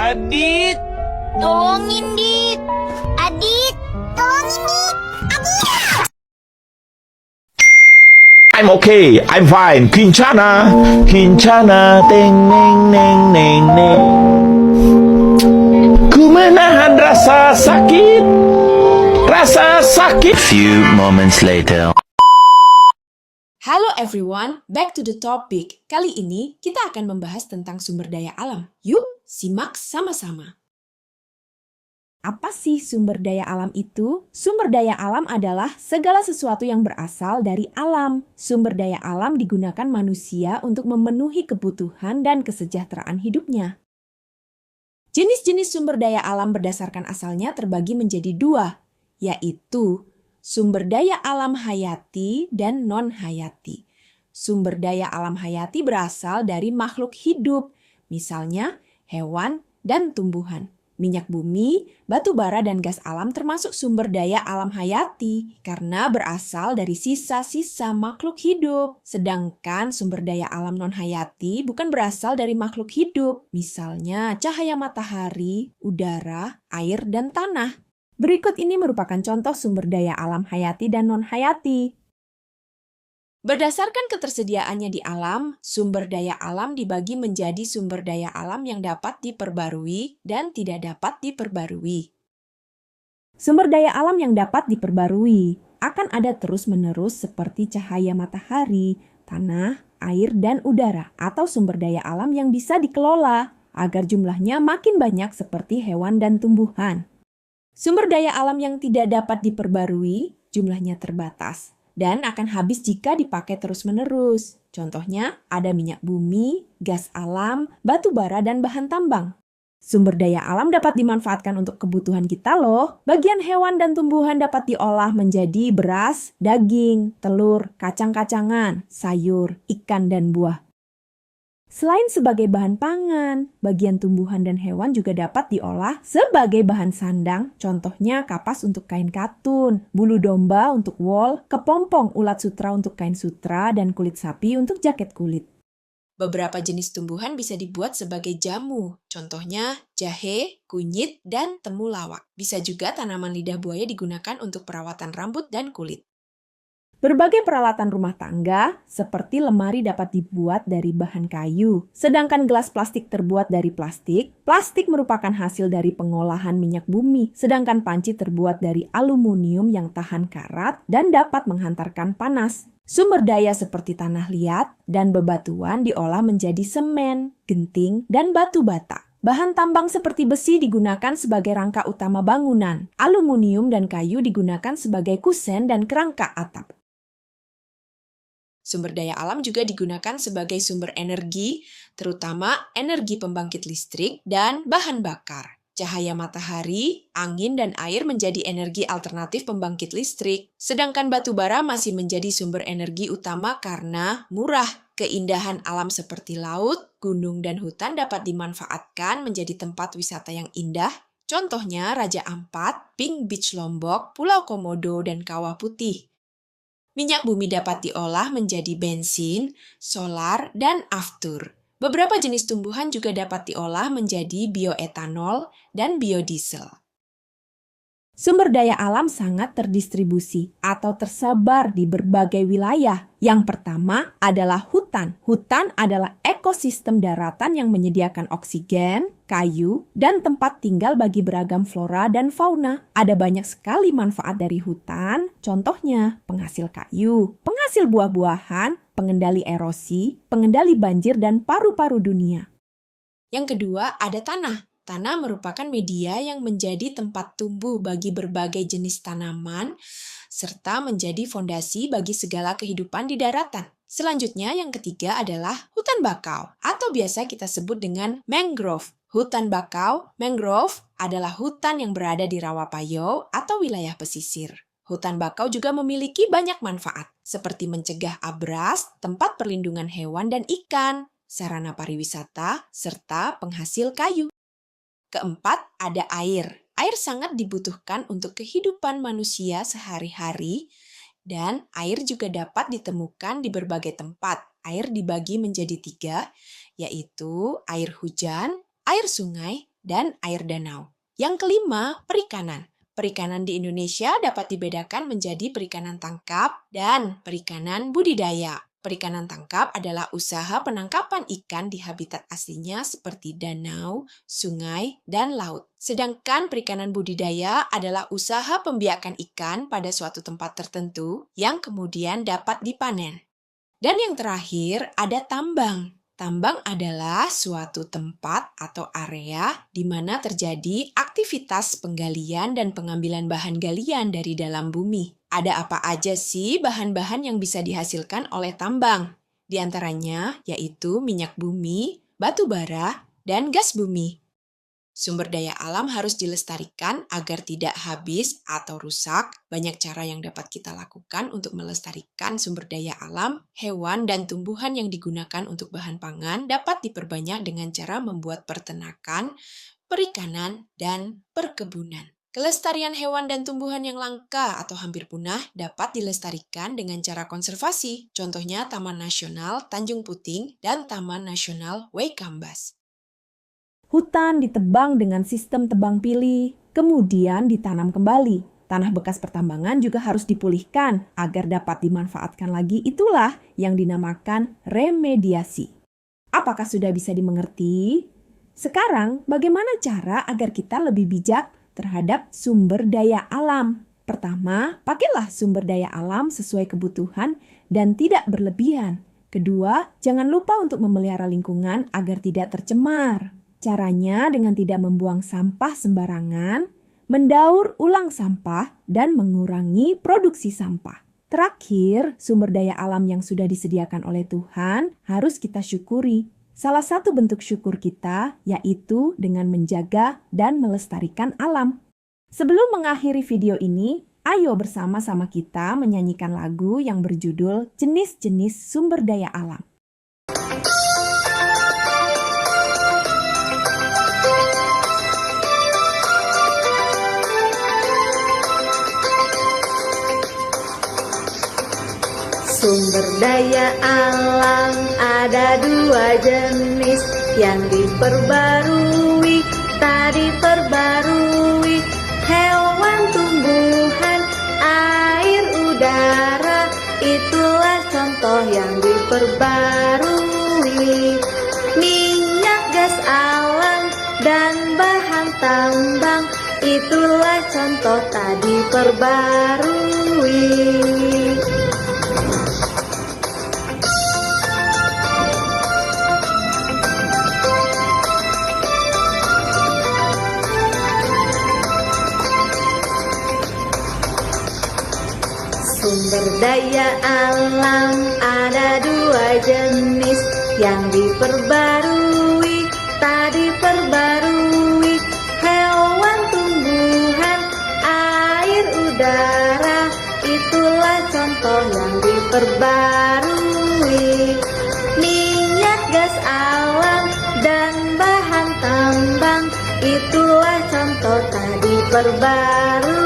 Adit, Tolongin, Dit. Adit, tolongin, Dit. Adit. I'm okay, I'm fine. Kincana, Kincana, teng neng neng neng neng. Ku menahan rasa sakit, rasa sakit. Few moments later. Halo everyone, back to the topic. Kali ini kita akan membahas tentang sumber daya alam. Yuk, simak sama-sama. Apa sih sumber daya alam itu? Sumber daya alam adalah segala sesuatu yang berasal dari alam. Sumber daya alam digunakan manusia untuk memenuhi kebutuhan dan kesejahteraan hidupnya. Jenis-jenis sumber daya alam berdasarkan asalnya terbagi menjadi dua, yaitu sumber daya alam hayati dan non-hayati. Sumber daya alam hayati berasal dari makhluk hidup, misalnya hewan dan tumbuhan. Minyak bumi, batu bara, dan gas alam termasuk sumber daya alam hayati karena berasal dari sisa-sisa makhluk hidup. Sedangkan sumber daya alam non-hayati bukan berasal dari makhluk hidup, misalnya cahaya matahari, udara, air, dan tanah. Berikut ini merupakan contoh sumber daya alam hayati dan non-hayati. Berdasarkan ketersediaannya di alam, sumber daya alam dibagi menjadi sumber daya alam yang dapat diperbarui dan tidak dapat diperbarui. Sumber daya alam yang dapat diperbarui akan ada terus-menerus seperti cahaya matahari, tanah, air, dan udara, atau sumber daya alam yang bisa dikelola agar jumlahnya makin banyak seperti hewan dan tumbuhan. Sumber daya alam yang tidak dapat diperbarui, jumlahnya terbatas, dan akan habis jika dipakai terus-menerus. Contohnya, ada minyak bumi, gas alam, batu bara, dan bahan tambang. Sumber daya alam dapat dimanfaatkan untuk kebutuhan kita loh. Bagian hewan dan tumbuhan dapat diolah menjadi beras, daging, telur, kacang-kacangan, sayur, ikan, dan buah. Selain sebagai bahan pangan, bagian tumbuhan dan hewan juga dapat diolah sebagai bahan sandang, contohnya kapas untuk kain katun, bulu domba untuk wol, kepompong ulat sutra untuk kain sutra, dan kulit sapi untuk jaket kulit. Beberapa jenis tumbuhan bisa dibuat sebagai jamu, contohnya jahe, kunyit, dan temulawak. Bisa juga tanaman lidah buaya digunakan untuk perawatan rambut dan kulit. Berbagai peralatan rumah tangga, seperti lemari dapat dibuat dari bahan kayu, sedangkan gelas plastik terbuat dari plastik. Plastik merupakan hasil dari pengolahan minyak bumi, sedangkan panci terbuat dari aluminium yang tahan karat dan dapat menghantarkan panas. Sumber daya seperti tanah liat dan bebatuan diolah menjadi semen, genting, dan batu bata. Bahan tambang seperti besi digunakan sebagai rangka utama bangunan. Aluminium dan kayu digunakan sebagai kusen dan kerangka atap. Sumber daya alam juga digunakan sebagai sumber energi, terutama energi pembangkit listrik dan bahan bakar. Cahaya matahari, angin, dan air menjadi energi alternatif pembangkit listrik, sedangkan batu bara masih menjadi sumber energi utama karena murah. Keindahan alam seperti laut, gunung, dan hutan dapat dimanfaatkan menjadi tempat wisata yang indah. Contohnya Raja Ampat, Pink Beach Lombok, Pulau Komodo, dan Kawah Putih. Minyak bumi dapat diolah menjadi bensin, solar, dan aftur. Beberapa jenis tumbuhan juga dapat diolah menjadi bioetanol dan biodiesel. Sumber daya alam sangat terdistribusi atau tersebar di berbagai wilayah. Yang pertama adalah hutan. Hutan adalah ekosistem daratan yang menyediakan oksigen, kayu, dan tempat tinggal bagi beragam flora dan fauna. Ada banyak sekali manfaat dari hutan, contohnya penghasil kayu, penghasil buah-buahan, pengendali erosi, pengendali banjir, dan paru-paru dunia. Yang kedua ada tanah. Tanah merupakan media yang menjadi tempat tumbuh bagi berbagai jenis tanaman, serta menjadi fondasi bagi segala kehidupan di daratan. Selanjutnya, yang ketiga adalah hutan bakau, atau biasa kita sebut dengan mangrove. Hutan bakau, mangrove, adalah hutan yang berada di rawa-payo atau wilayah pesisir. Hutan bakau juga memiliki banyak manfaat, seperti mencegah abras, tempat perlindungan hewan dan ikan, sarana pariwisata, serta penghasil kayu. Keempat, ada air. Air sangat dibutuhkan untuk kehidupan manusia sehari-hari, dan air juga dapat ditemukan di berbagai tempat. Air dibagi menjadi 3, yaitu air hujan, air sungai, dan air danau. Yang kelima, perikanan. Perikanan di Indonesia dapat dibedakan menjadi perikanan tangkap dan perikanan budidaya. Perikanan tangkap adalah usaha penangkapan ikan di habitat aslinya seperti danau, sungai, dan laut. Sedangkan perikanan budidaya adalah usaha pembiakan ikan pada suatu tempat tertentu yang kemudian dapat dipanen. Dan yang terakhir ada tambang. Tambang adalah suatu tempat atau area di mana terjadi aktivitas penggalian dan pengambilan bahan galian dari dalam bumi. Ada apa aja sih bahan-bahan yang bisa dihasilkan oleh tambang? Di antaranya yaitu minyak bumi, batu bara, dan gas bumi. Sumber daya alam harus dilestarikan agar tidak habis atau rusak. Banyak cara yang dapat kita lakukan untuk melestarikan sumber daya alam. Hewan dan tumbuhan yang digunakan untuk bahan pangan dapat diperbanyak dengan cara membuat peternakan, perikanan, dan perkebunan. Kelestarian hewan dan tumbuhan yang langka atau hampir punah dapat dilestarikan dengan cara konservasi. Contohnya Taman Nasional Tanjung Puting dan Taman Nasional Waikambas. Hutan ditebang dengan sistem tebang pilih, kemudian ditanam kembali. Tanah bekas pertambangan juga harus dipulihkan agar dapat dimanfaatkan lagi. Itulah yang dinamakan remediasi. Apakah sudah bisa dimengerti? Sekarang, bagaimana cara agar kita lebih bijak terhadap sumber daya alam? Pertama, pakailah sumber daya alam sesuai kebutuhan dan tidak berlebihan. Kedua, jangan lupa untuk memelihara lingkungan agar tidak tercemar. Caranya dengan tidak membuang sampah sembarangan, mendaur ulang sampah, dan mengurangi produksi sampah. Terakhir, sumber daya alam yang sudah disediakan oleh Tuhan harus kita syukuri. Salah satu bentuk syukur kita yaitu dengan menjaga dan melestarikan alam. Sebelum mengakhiri video ini, ayo bersama-sama kita menyanyikan lagu yang berjudul Jenis-jenis Sumber Daya Alam. Sumber daya alam ada dua jenis yang diperbarui, tak diperbarui. Hewan, tumbuhan, air, udara, itulah contoh yang diperbarui. Minyak, gas alam, dan bahan tambang, itulah contoh tak diperbarui. Sumber daya alam ada dua jenis yang diperbarui, tak diperbarui. Hewan, tumbuhan, air, udara, itulah contoh yang diperbarui. Minyak, gas alam, dan bahan tambang, itulah contoh tak diperbarui.